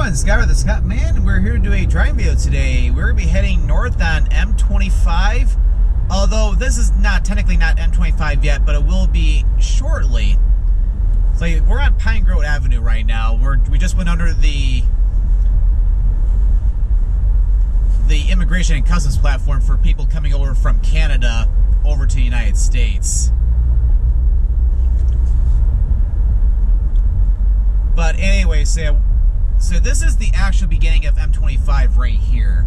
everyone, Scott with the Scottman. We're here to do a driving video today. We're going to be heading north on M-25, although this is technically not M-25 yet, but it will be shortly. So we're on Pine Grove Avenue right now. We just went under the immigration and customs platform for people coming over from Canada over to the United States. But anyway, so this is the actual beginning of M-25 right here.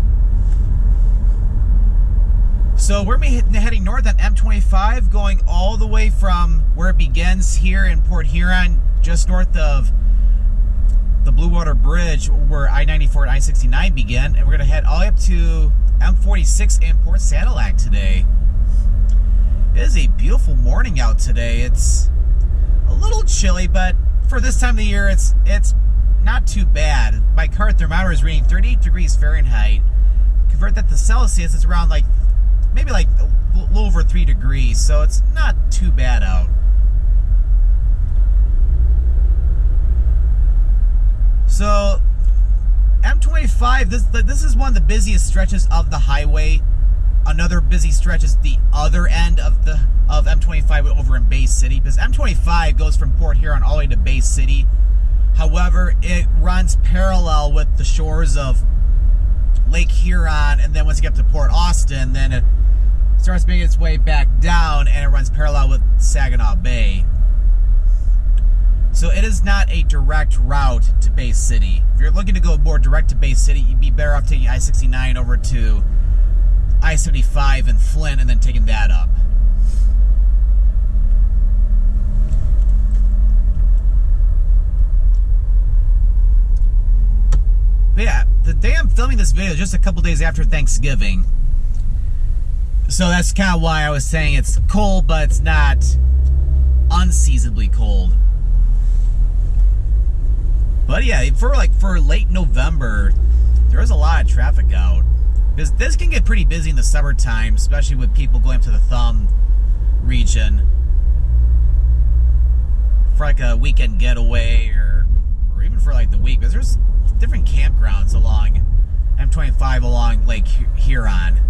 So we're heading north on M-25, going all the way from where it begins here in Port Huron, just north of the Blue Water Bridge, where I-94 and I-69 begin, and we're going to head all the way up to M-46 in Port Sanilac today. It is a beautiful morning out today. It's a little chilly, but for this time of the year, it's not too bad. My car thermometer is reading 38 degrees Fahrenheit. Convert that to Celsius, it's around maybe a little over 3 degrees, so it's not too bad out. So M-25, this is one of the busiest stretches of the highway. Another busy stretch is the other end of M-25 over in Bay City, because M-25 goes from Port Huron all the way to Bay City. However, it runs parallel with the shores of Lake Huron, and then once you get up to Port Austin, then it starts making its way back down, and it runs parallel with Saginaw Bay. So it is not a direct route to Bay City. If you're looking to go more direct to Bay City, you'd be better off taking I-69 over to I-75 in Flint and then taking that up. But yeah, the day I'm filming this video is just a couple days after Thanksgiving. So that's kind of why I was saying it's cold, but it's not unseasonably cold. But yeah, for late November, there is a lot of traffic out. This can get pretty busy in the summertime, especially with people going up to the Thumb region for a weekend getaway or even for the week. Because there's different campgrounds along M-25 along Lake Huron.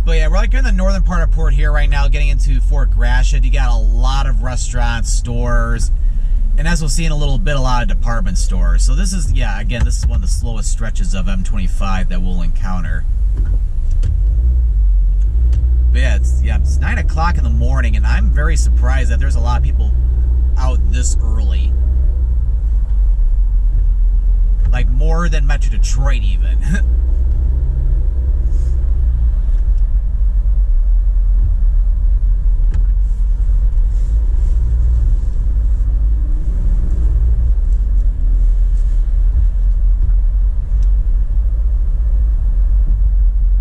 But yeah, we're in the northern part of Port Huron right now, getting into Fort Gratiot. You got a lot of restaurants, stores, and as we'll see in a little bit, a lot of department stores. So this is, yeah, again, this is one of the slowest stretches of M-25 that we'll encounter. But yeah, it's 9 o'clock in the morning, and I'm very surprised that there's a lot of people out this early. More than Metro Detroit even.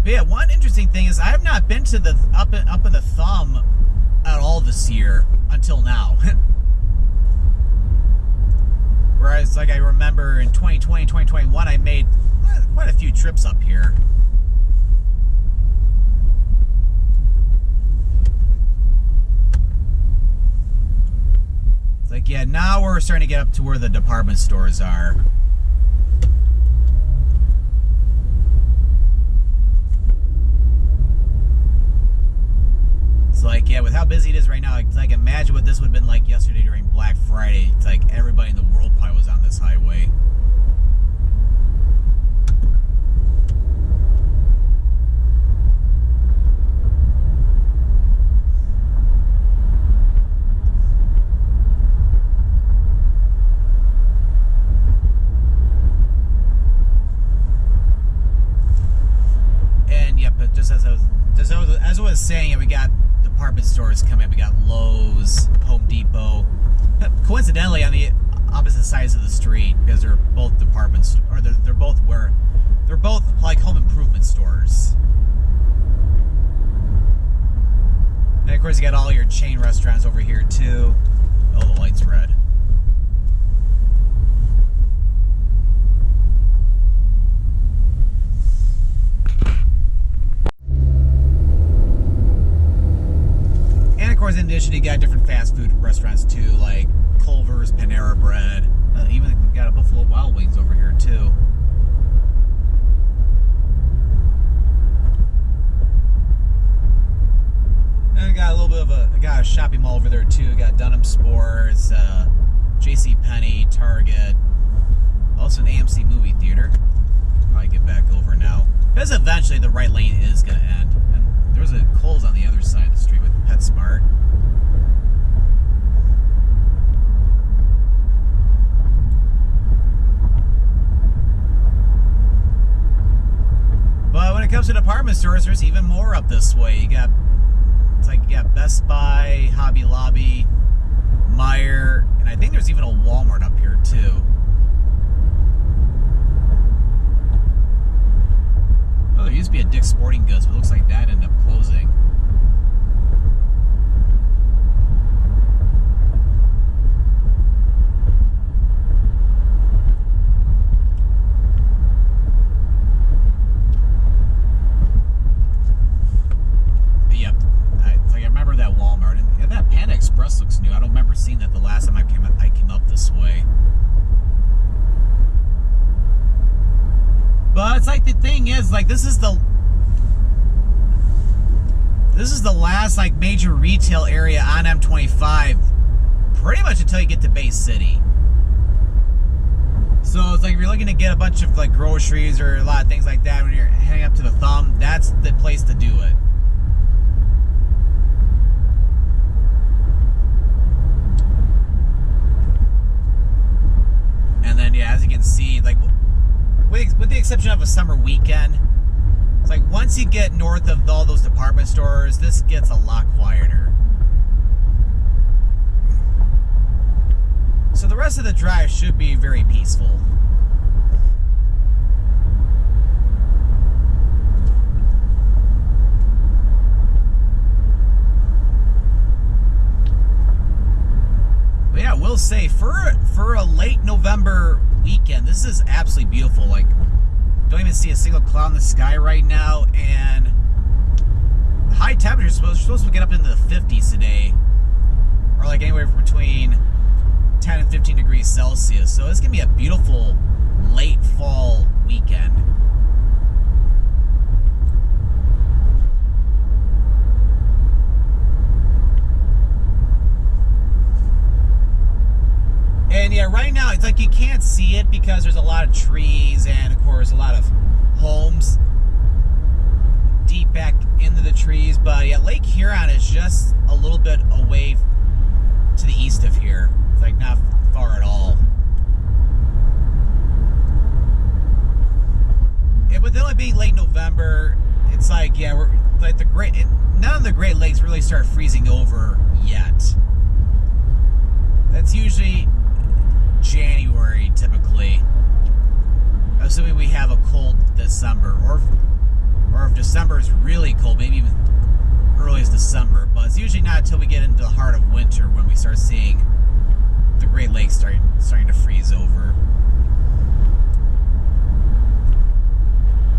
But yeah, one interesting thing is I have not been to the up in the Thumb at all this year until now. Whereas, I remember in 2020, 2021, I made quite a few trips up here. It's yeah, now we're starting to get up to where the department stores are. Yeah, with how busy it is right now, imagine what this would have been like yesterday during Black Friday. It's everybody in the world probably was on this highway. And yeah, but just as I was saying, we got department stores coming. We got Lowe's, Home Depot, coincidentally on the opposite sides of the street, because they're both departments, or they're both home improvement stores. And of course you got all your chain restaurants over here too. Oh, the light's red. course, in addition, you got different fast food restaurants too, like Culver's, Panera Bread. Even got a Buffalo Wild Wings over here too. And I got a little bit of a shopping mall over there too. We got Dunham Sports, JCPenney, Target, also an AMC movie theater. Probably get back over now, because eventually the right lane is going to end. And there's a Kohl's on the other side of the street with PetSmart. But when it comes to department stores, there's even more up this way. You got Best Buy, Hobby Lobby, Meijer, and I think there's even a Walmart up here too. Oh, there used to be a Dick's Sporting Goods, but it looks like that ended up closing. Looks new. I don't remember seeing that the last time I came up this way. But it's like, the thing is, like, this is the last like major retail area on M-25, pretty much until you get to Bay City. So it's like, if you're looking to get a bunch of like groceries or a lot of things like that when you're heading up to the Thumb, that's the place to do it. And then, yeah, as you can see, like, with the exception of a summer weekend, it's like once you get north of all those department stores, this gets a lot quieter. So the rest of the drive should be very peaceful. But yeah, I will say, for a late November weekend, this is absolutely beautiful. Like, don't even see a single cloud in the sky right now, and the high temperatures supposed to get up into the 50s today, or like anywhere between 10 and 15 degrees Celsius. So it's gonna be a beautiful late fall weekend. And yeah, right now it's like you can't see it because there's a lot of trees and of course a lot of homes deep back into the trees. But yeah, Lake Huron is just a little bit away to the east of here. It's like not far at all. And with it only being late November, it's like, yeah, we're like none of the Great Lakes really start freezing over yet. That's usually January typically, assuming we have a cold December, or if December is really cold, maybe even early as December. But it's usually not until we get into the heart of winter when we start seeing the Great Lakes starting to freeze over.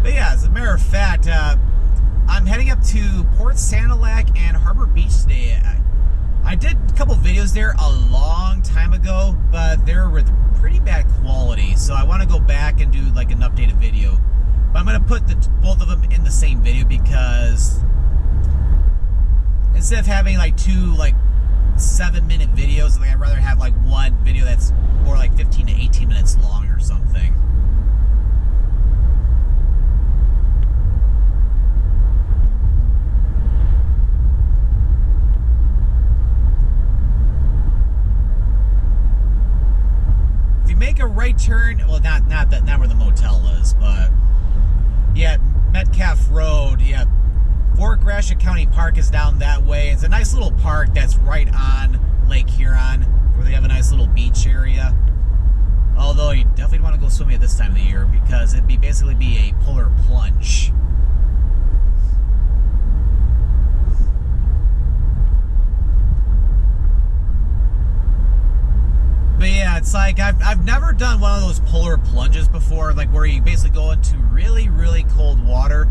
But yeah, as a matter of fact, I'm heading up to Port Sanilac and Harbor Beach today. I did a couple videos there a long time ago, but they were with pretty bad quality, so I want to go back and do like an updated video. But I'm going to put both of them in the same video, because instead of having like two like 7-minute videos, like I'd rather have like one video that's more like 15 to 18 minutes long or something. Make a right turn, well, not where the motel is, but yeah, Metcalf Road, yeah, Fort Gratiot County Park is down that way. It's a nice little park that's right on Lake Huron, where they have a nice little beach area. Although you definitely want to go swimming at this time of the year, because it'd basically be a polar plunge. But yeah, it's like I've never done one of those polar plunges before, like where you basically go into really, really cold water.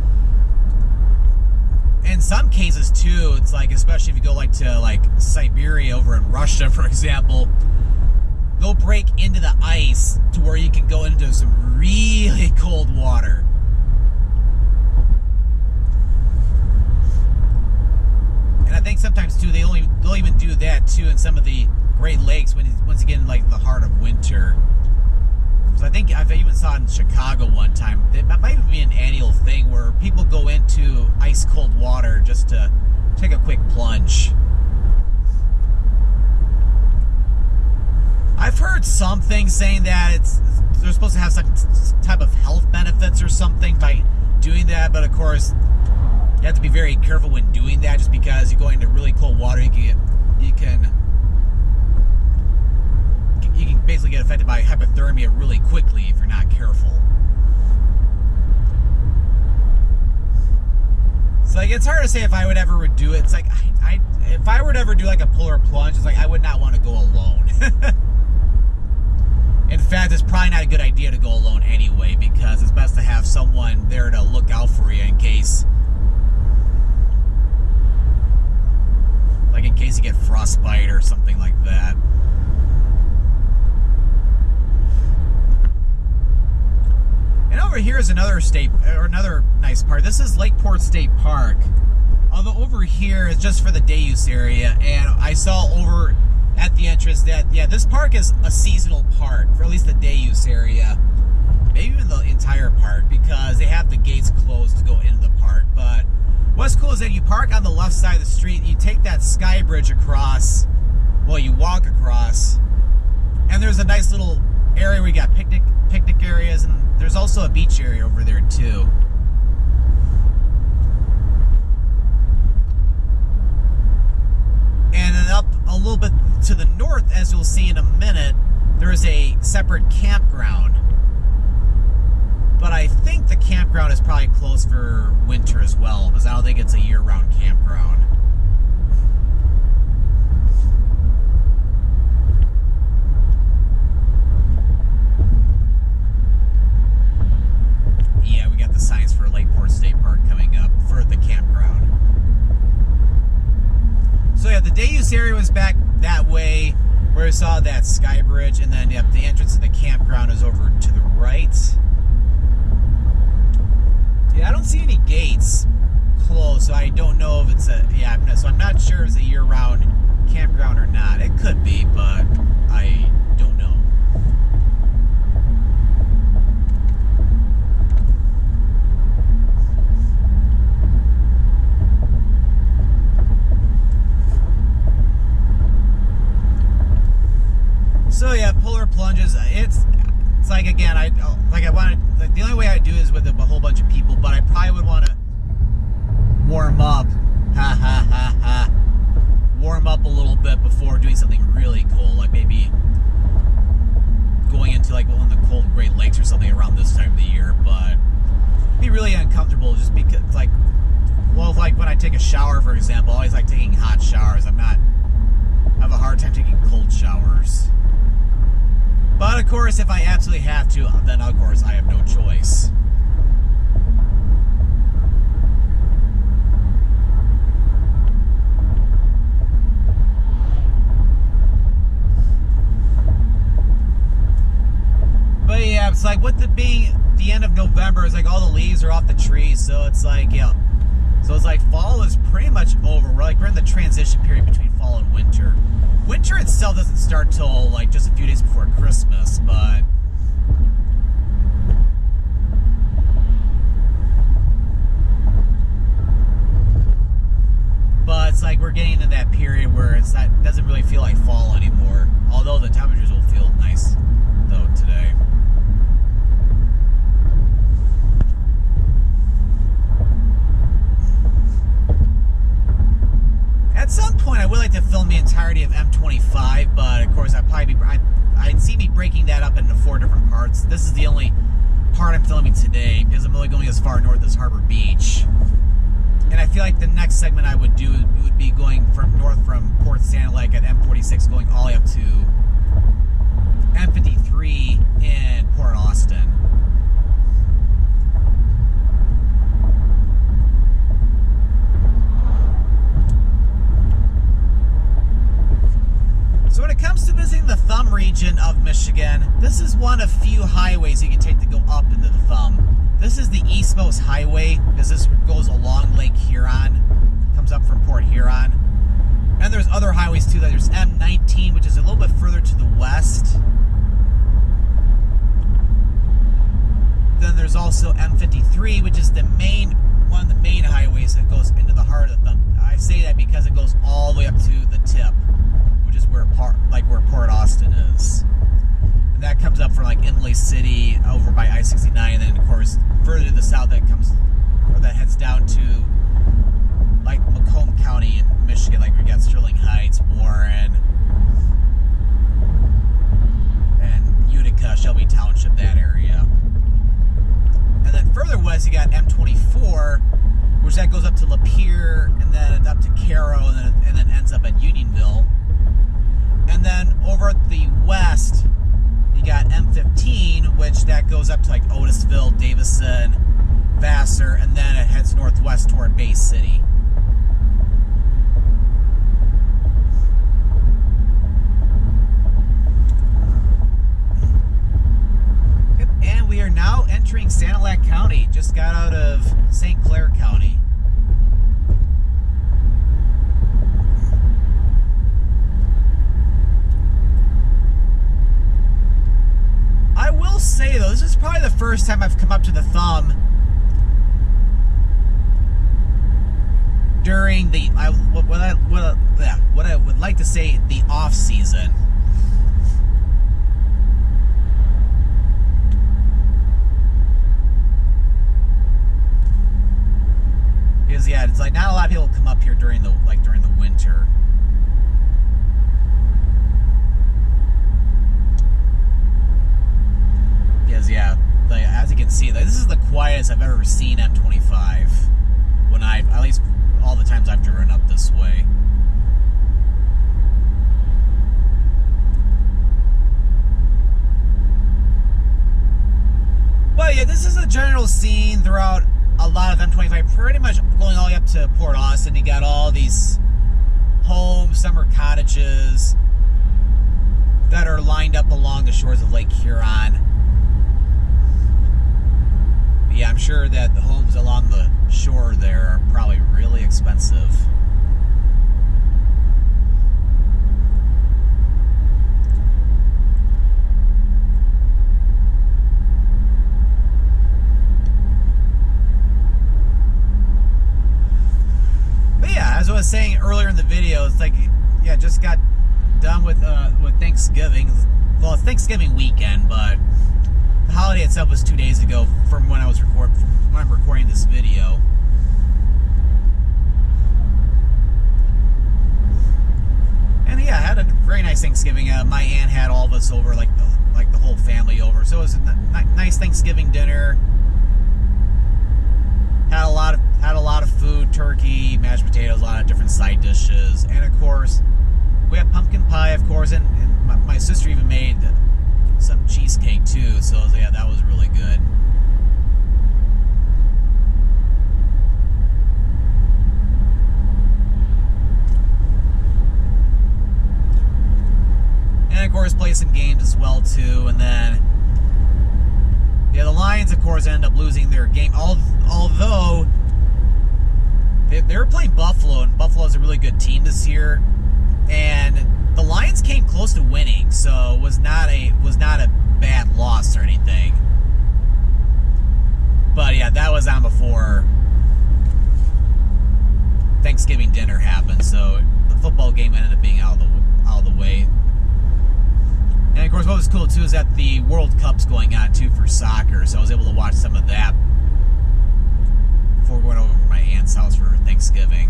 in some cases too, it's like, especially if you go like to like Siberia over in Russia, for example, they'll break into the ice to where you can go into some really cold water. And I think sometimes too, they'll even do that too in some of the Great Lakes once you get in like the heart of winter. So I think I've even saw it in Chicago one time. That might even be an annual thing where people go into ice cold water just to take a quick plunge. I've heard some things saying that they're supposed to have some type of health benefits or something by doing that, but of course you have to be very careful when doing that, just because you go into really cold water, you can basically get affected by hypothermia really quickly if you're not careful. So like, it's hard to say if I would ever do it. It's like if I were to ever do like a polar plunge, it's like I would not want to go alone. In fact, it's probably not a good idea to go alone anyway, because it's best to have someone there to look out for you in case you get frostbite or something like that. And over here is another nice park. This is Lakeport State Park. Although over here is just for the day use area, and I saw over at the entrance that, yeah, this park is a seasonal park, for at least the day use area. Maybe even the entire park, because they have the gates closed to go into the park. But what's cool is that you park on the left side of the street, and you take that sky bridge across, well, you walk across, and there's a nice little area where you got picnic areas, and there's also a beach area over there too. And then up a little bit to the north, as you'll see in a minute, there is a separate campground. But I think the campground is probably closed for winter as well, because I don't think it's a year-round campground. Yeah, we got the signs for Lakeport State Park coming up for the campground. So yeah, the day use area was back that way, where we saw that sky bridge, and then yep, the entrance to the campground is over to the right. Yeah, I don't see any gates closed, so I don't know if it's so I'm not sure if it's a year-round campground or not. It could be, but I don't know. So yeah, polar plunges. It's like, again, the only way I do is with a whole bunch of people, but I probably would want to warm up, warm up a little bit before doing something really cold, like maybe going into like one of the cold Great Lakes or something around this time of the year. But it'd be really uncomfortable just because, like when I take a shower, for example, I always like taking hot showers. I have a hard time taking cold showers. But of course, if I absolutely have to, then of course I have no choice. But yeah, it's like with it being the end of November, it's like all the leaves are off the trees, so it's like, yeah. So it's like fall is pretty much over. We're in the transition period between fall and winter. Winter itself doesn't start till like just a few days before Christmas, but it's like we're getting into that period where it doesn't really feel like fall anymore. Although the temperatures will feel nice though today. At some point, I would like to film the entirety of M-25, but of course, I'd see me breaking that up into 4 different parts. This is the only part I'm filming today, because I'm only going as far north as Harbor Beach. And I feel like the next segment I would do would be going north from Port Sanilac at M-46, going all the way up to M-53 in Port Austin. region of Michigan. This is one of few highways you can take to go up into the thumb. This is the eastmost highway, because this goes along Lake Huron, comes up from Port Huron. And there's other highways too. There's M-19, which is a little bit further to the west. Then there's also M-53, which is one of the main highways that goes into the heart of the thumb. I say that because it goes all the way up to the tip, which is where Port Austin is. And that comes up from like Inlay City over by I-69, and then of course further to the south that heads down to like Macomb County in Michigan, like we got Sterling Heights, Warren, and Utica, Shelby Township, that area. And then further west, you got M-24, which that goes up to Lapeer, and then up to Caro, and then ends up at Unionville. And then over at the west, you got M-15, which that goes up to like Otisville, Davison, Vassar, and then it heads northwest toward Bay City. And we are now entering Sanilac County. Just got out of St. Clair County. I will say though, this is probably the first time I've come up to the thumb during the what I would like to say the off season. Because yeah, it's like not a lot of people come up here during the winter. Because yeah, as you can see, this is the quietest I've ever seen M-25 when at least all the times I've driven up this way. But yeah, this is a general scene throughout a lot of M-25, pretty much going all the way up to Port Austin. You got all these homes, summer cottages that are lined up along the shores of Lake Huron. But yeah, I'm sure that the homes along the shore there are probably really expensive. As I was saying earlier in the video, it's like, yeah, just got done with Thanksgiving. Well, it's Thanksgiving weekend, but the holiday itself was 2 days ago from when I'm recording this video. And yeah, I had a very nice Thanksgiving. My aunt had all of us over, like the whole family over. So it was a nice Thanksgiving dinner. Had a lot of food, turkey, mashed potatoes, a lot of different side dishes, and of course we had pumpkin pie, of course, and my sister even made some cheesecake too. So yeah, that was really good. And of course, play some games as well too, and then. Yeah, the Lions, of course, end up losing their game. Although they were playing Buffalo, and Buffalo's a really good team this year, and the Lions came close to winning, so it was not a bad loss or anything. But yeah, that was on before Thanksgiving dinner happened, so the football game ended up being out of the way. And of course, what was cool too is that the World Cup's going on too for soccer, so I was able to watch some of that before going over to my aunt's house for Thanksgiving.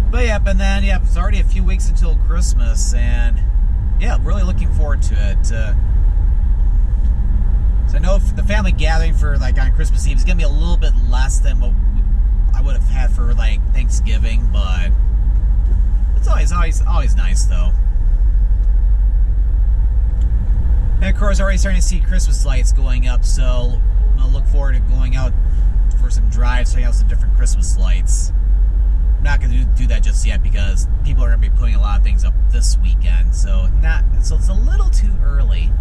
But yeah, and then yeah, it's already a few weeks until Christmas, and yeah, really looking forward to it. So I know the family gathering for like on Christmas Eve is gonna be a little bit less than what I would have had for like Thanksgiving, but it's always always nice though. And of course, already starting to see Christmas lights going up, so I'm gonna look forward to going out for some drives, checking out some different Christmas lights. I'm not gonna do that just yet because people are gonna be putting a lot of things up this weekend, so it's a little too early.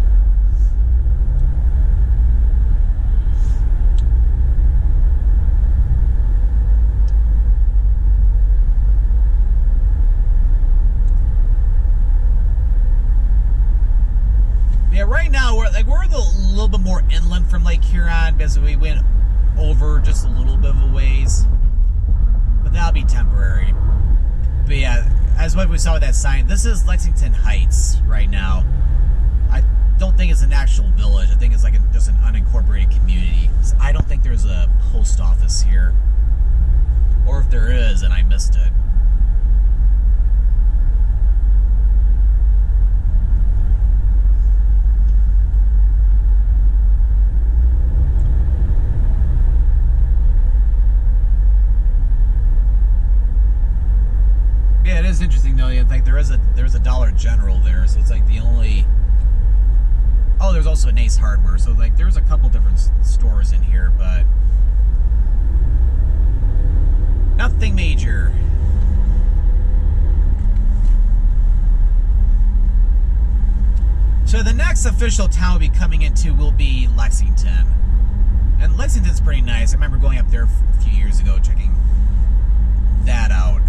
Yeah, right now we're a little bit more inland from Lake Huron because we went over just a little bit of a ways, but that'll be temporary. But yeah, as what we saw with that sign, this is Lexington Heights right now. I don't think it's an actual village. I think it's like just an unincorporated community. I don't think there's a post office here, or if there is, and I missed it. Yeah, it is interesting though. Like there's a Dollar General there, so it's like the only. Oh, there's also an Ace Hardware, so like there's a couple different stores in here, but nothing major. So the next official town we'll be coming into will be Lexington, and Lexington's pretty nice. I remember going up there a few years ago, checking that out.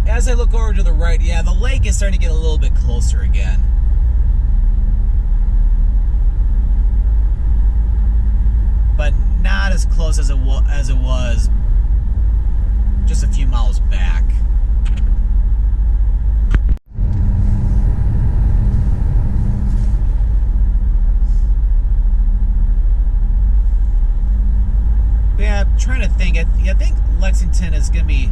As I look over to the right, yeah, the lake is starting to get a little bit closer again. But not as close as it was just a few miles back. But yeah, I'm trying to think. I think Lexington is going to be...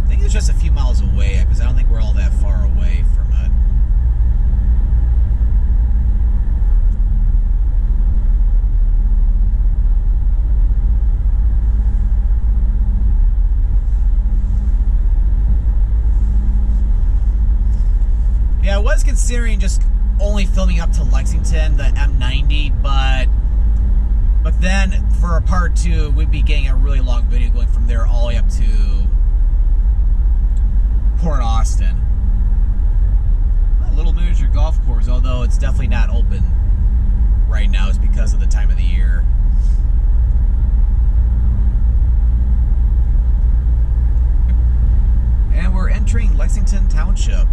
I think it's just a few miles away, because I don't think we're all that far away from it. Yeah, I was considering just only filming up to Lexington, the M90, but then for a part 2, we'd be getting a really long video going from there all the way up to Port Austin. A little miniature golf course, although it's definitely not open right now. It's because of the time of the year. And we're entering Lexington Township.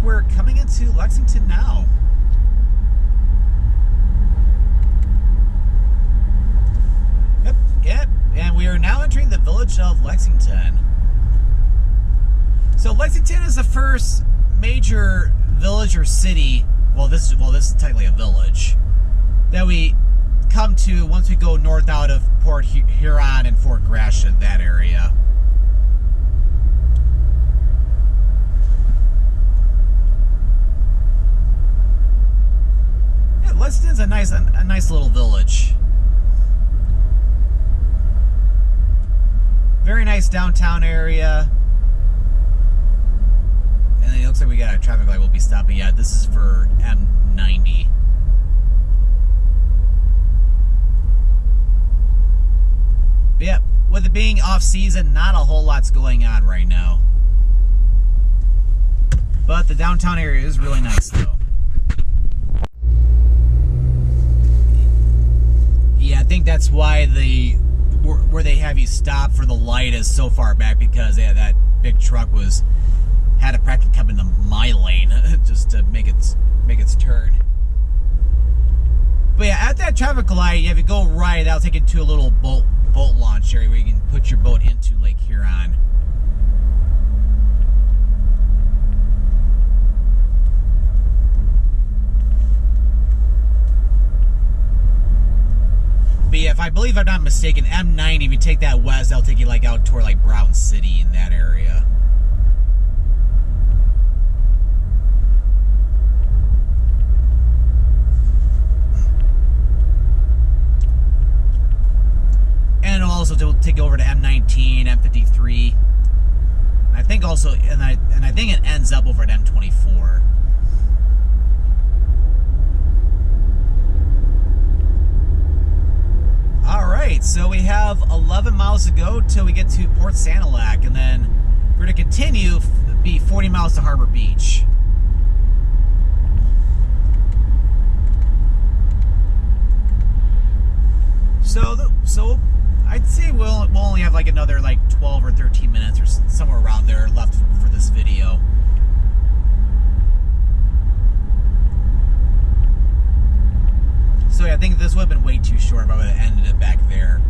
We're coming into Lexington now. Yep, and we are now entering the village of Lexington. So Lexington is the first major village or city. Well, this is technically a village that we come to once we go north out of Port Huron and Fort Gratiot, that area. Lexington's a nice little village. Very nice downtown area. And then it looks like we got a traffic light we'll be stopping at. This is for M90. But yeah, with it being off season, not a whole lot's going on right now. But the downtown area is really nice though. Yeah, I think that's why where they have you stop for the light is so far back, because yeah, that big truck had to practically come into my lane just to make its turn. But yeah, at that traffic light, if you go right, that'll take you to a little boat launch area where you can put your boat into Lake Huron. I believe I'm not mistaken, M90, if you take that west, that'll take you like out toward like Brown City in that area. And it'll also take you over to M19, M53. I think also, and I think it ends up over at M24. Alright, so we have 11 miles to go till we get to Port Sanilac, and then we're going to continue, be 40 miles to Harbor Beach. So I'd say we'll only have like another like 12 or 13 minutes or somewhere around there left for this video. So yeah, I think this would have been way too short if I would have ended it back there.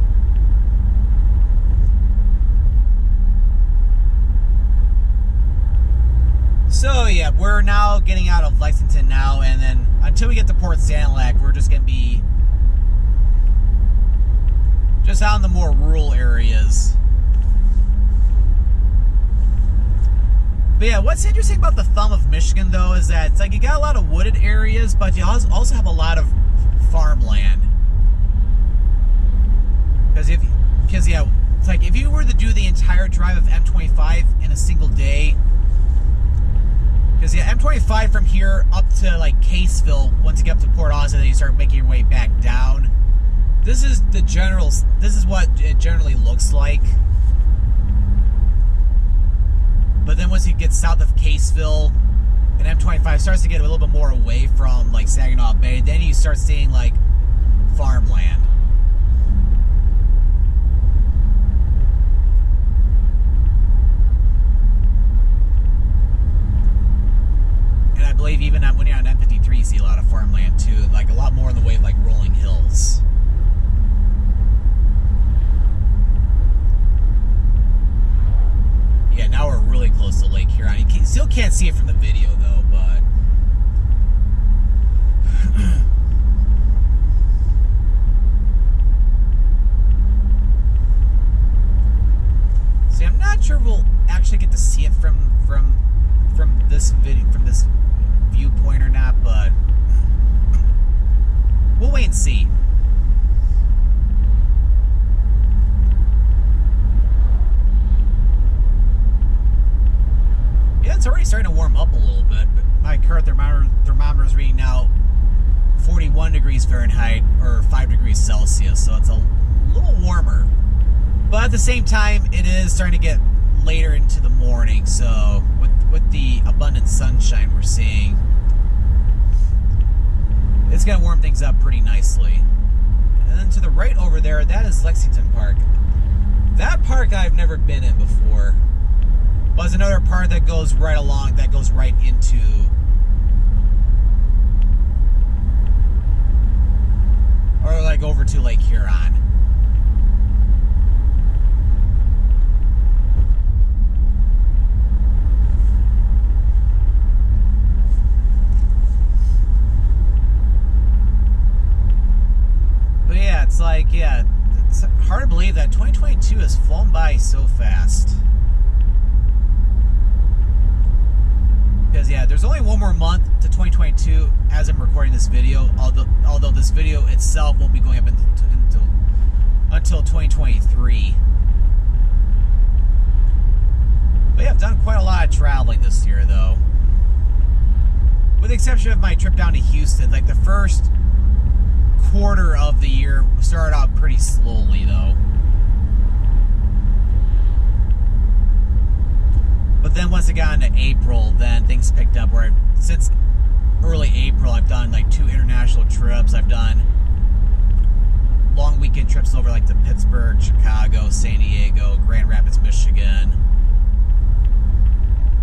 So yeah, we're now getting out of Lexington now, and then until we get to Port Sanilac, we're just going to be just out in the more rural areas. But yeah, what's interesting about the thumb of Michigan though is that it's like you got a lot of wooded areas, but you also have a lot of farmland. Because yeah, it's like if you were to do the entire drive of M25 in a single day, because yeah, M25 from here up to like Caseville, once you get up to Port Huron, then you start making your way back down. This is what it generally looks like. But then once you get south of Caseville, and M25 starts to get a little bit more away from like Saginaw Bay, then you start seeing like farmland. And I believe even when you're on M53, you see a lot of farmland too, like a lot more in the way of like rolling hills. Yeah, now we're really close to Lake Huron. You still can't see it from the video though, but see, I'm not sure we'll actually get to see it from this video, from this viewpoint or not, but we'll wait and see. Yeah, it's already starting to warm up a little bit, but my current thermometer is reading now 41 degrees Fahrenheit or 5 degrees Celsius, so it's a little warmer. But at the same time, it is starting to get later into the morning, so with the abundant sunshine we're seeing, it's going to warm things up pretty nicely. And then to the right over there, that is Lexington Park. That park I've never been in before. But there's another part that goes right along, that goes right into or like over to Lake Huron. But yeah, it's like, yeah, it's hard to believe that 2022 has flown by so fast. Because yeah, there's only one more month to 2022 as I'm recording this video, although this video itself won't be going up until 2023. But yeah, I've done quite a lot of traveling this year though. With the exception of my trip down to Houston, like the first quarter of the year started out pretty slowly though. But then once it got into April, then things picked up where since early April, I've done like 2 international trips. I've done long weekend trips over like to Pittsburgh, Chicago, San Diego, Grand Rapids, Michigan.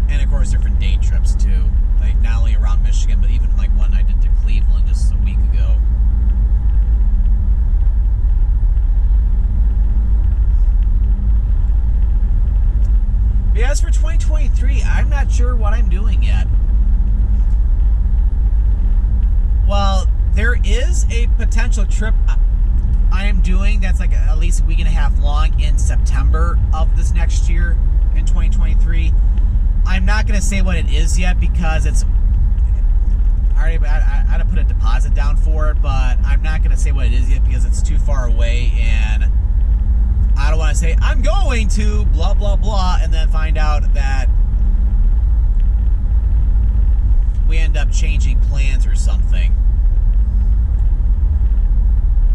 And of course different day trips too. Like not only around Michigan, but even like one I did to Cleveland just a week ago. But as for 2023, I'm not sure what I'm doing yet. Well, there is a potential trip I am doing that's like at least a week and a half long in September of this next year in 2023. I'm not going to say what it is yet because it's I had to put a deposit down for it, but I'm not going to say what it is yet because it's too far away, and I don't want to say I'm going to blah blah blah and then find out that we end up changing plans or something.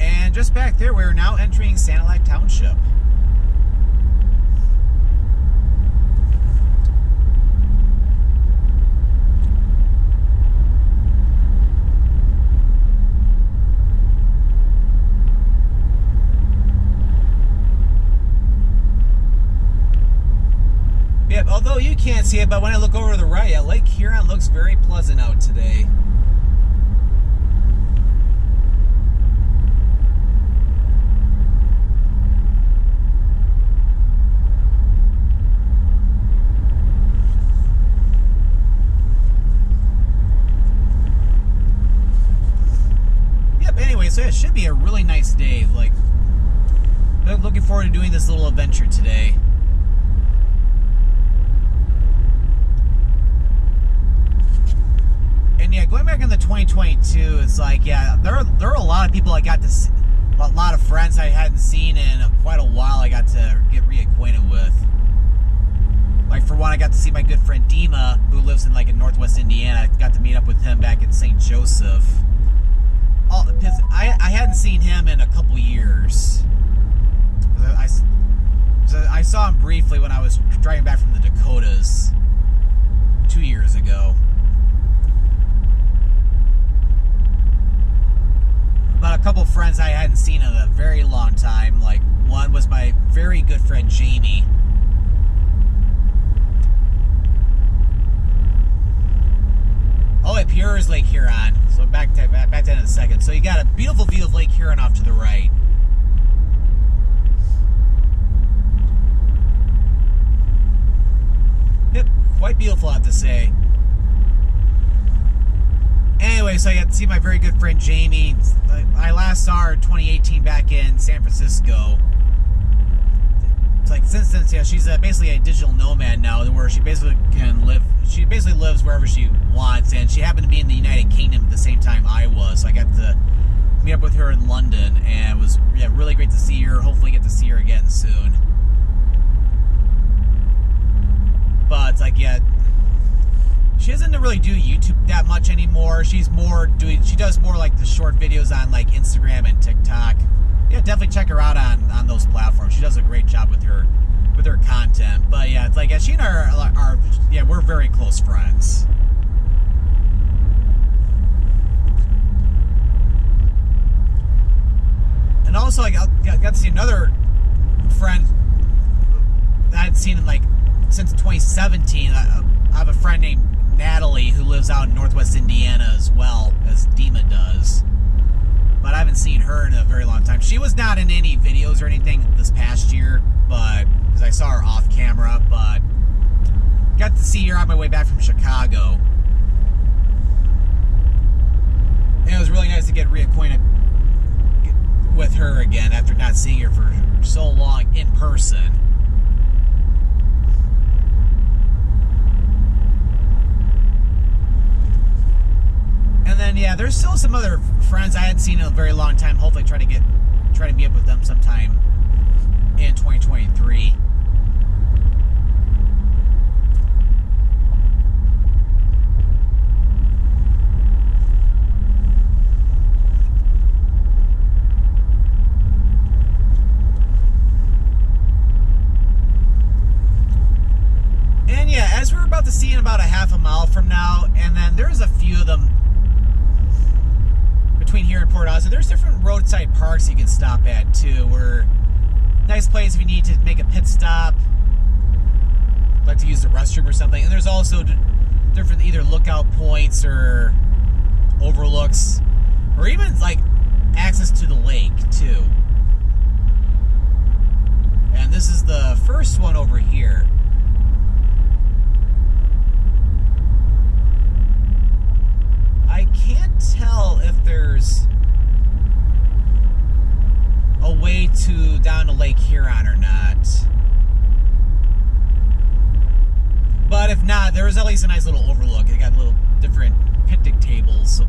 And just back there, we're now entering Sanilac Township. Yep, although you can't see it, but when I look over to the right, yeah, Lake Huron looks very pleasant out today. Yep, anyway, so it should be a really nice day. Like, I'm looking forward to doing this little adventure today. Yeah, going back into 2022, it's like, yeah, there are a lot of people I got to see, a lot of friends I hadn't seen in quite a while I got to get reacquainted with. Like, for one, I got to see my good friend Dima, who lives in Northwest Indiana. I got to meet up with him back in St. Joseph. Because I hadn't seen him in a couple years. I saw him briefly when I was driving back from the Dakotas 2 years ago. But a couple friends I hadn't seen in a very long time. Like, one was my very good friend Jamie. Oh, up here is Lake Huron. So back to that in a second. So you got a beautiful view of Lake Huron off to the right. Yep, quite beautiful, I have to say. Anyway, so I got to see my very good friend Jamie. I last saw her in 2018 back in San Francisco. It's like since then, yeah, she's basically a digital nomad now, where she basically can live. She basically lives wherever she wants, and she happened to be in the United Kingdom at the same time I was. So I got to meet up with her in London, and it was really great to see her. Hopefully, get to see her again soon. But it's like, yeah. She doesn't really do YouTube that much anymore. She does more like the short videos on like Instagram and TikTok. Yeah, definitely check her out on those platforms. She does a great job with her content. But yeah, it's like, yeah, she and I we're very close friends. And also I got to see another friend that I had seen in since 2017. I have a friend named Natalie, who lives out in Northwest Indiana as well, as Dima does. But I haven't seen her in a very long time. She was not in any videos or anything this past year, but because I saw her off camera, but got to see her on my way back from Chicago. And it was really nice to get reacquainted with her again after not seeing her for so long in person. And then, yeah, there's still some other friends I hadn't seen in a very long time. Hopefully try to meet up with them sometime in 2023. And yeah, as we're about to see in about a half a mile from now, and then there's a few of them between here and Port Huron. There's different roadside parks you can stop at too, where nice place if you need to make a pit stop, like to use the restroom or something. And there's also different either lookout points or overlooks, or even like access to the lake too. And this is the first one over here. I can't tell if there's... there was at least a nice little overlook. It got little different picnic tables. So.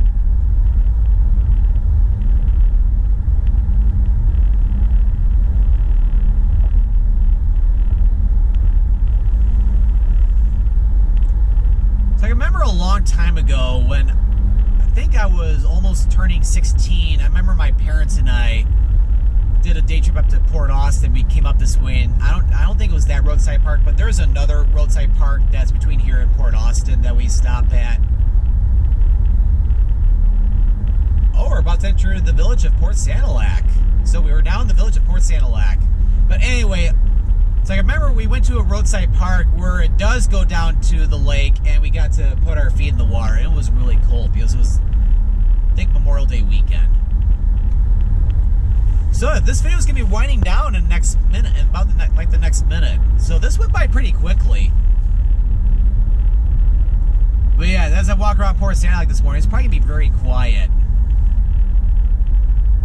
I remember a long time ago when I think I was almost turning 16. I remember my parents and I did a day trip up to Port Austin. We came up this way, and I don't think it was that roadside park, but there's another roadside park that's between here and Port Austin that we stopped at. Oh, we're about to enter the village of Port Sanilac. So we were now in the village of Port Sanilac. But anyway, so I remember we went to a roadside park where it does go down to the lake, and we got to put our feet in the water. It was really cold because it was, I think, Memorial Day weekend. So this video is going to be winding down in the next minute, in about the next minute. So this went by pretty quickly. But yeah, as I walk around Port Sanilac this morning, it's probably going to be very quiet.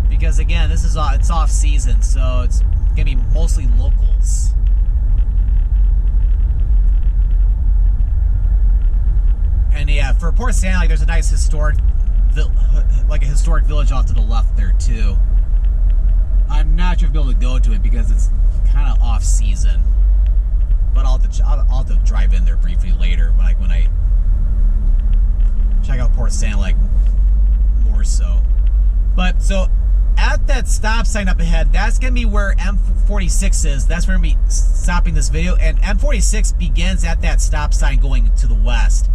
Because again, it's off season, so it's going to be mostly locals. And yeah, for Port Sanilac, there's a nice historic village off to the left there too. I'm not sure if you'll be able to go to it because it's kind of off season. But I'll have to drive in there briefly later when I check out Port Sanilac more so. But so at that stop sign up ahead, that's gonna be where M-46 is. That's where we're gonna be stopping this video, and M-46 begins at that stop sign going to the west.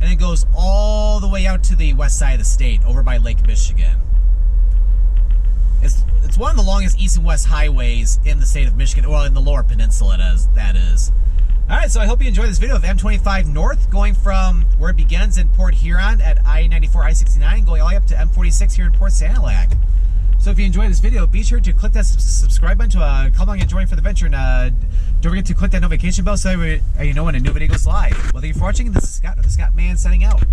And it goes all the way out to the west side of the state, over by Lake Michigan. It's one of the longest east and west highways in the state of Michigan, well, in the lower peninsula, that is. Alright, so I hope you enjoyed this video of M-25 North, going from where it begins in Port Huron at I-94, I-69, going all the way up to M-46 here in Port Sanilac. So if you enjoyed this video, be sure to click that subscribe button to come along and join for the adventure, and don't forget to click that notification bell so you know when a new video goes live. Well, thank you for watching. This is Scott, the Scott Man, signing out.